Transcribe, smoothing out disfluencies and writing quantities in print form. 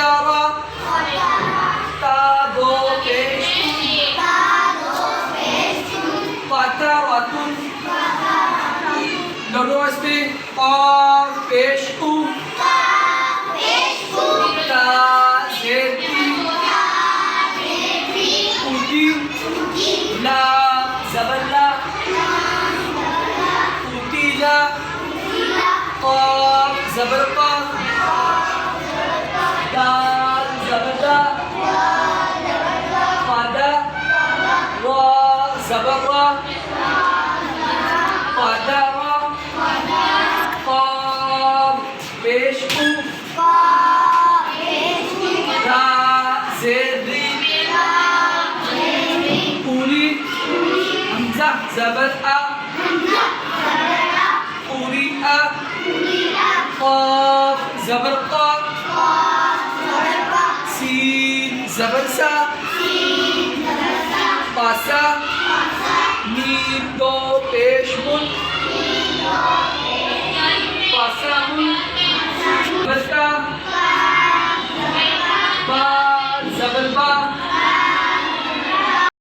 قدر تا دو پیش قطرة درست पे और पेश ता जेती उदी ला जबला उतीला قاف زبر قاف دال زبر دا قدا را زبر را قدا را قاف پیش را زری اولی همزه زبر ا اولی ا قاف زبر قاف سين زبر سا قاسا ميم دو پیش من قاسا من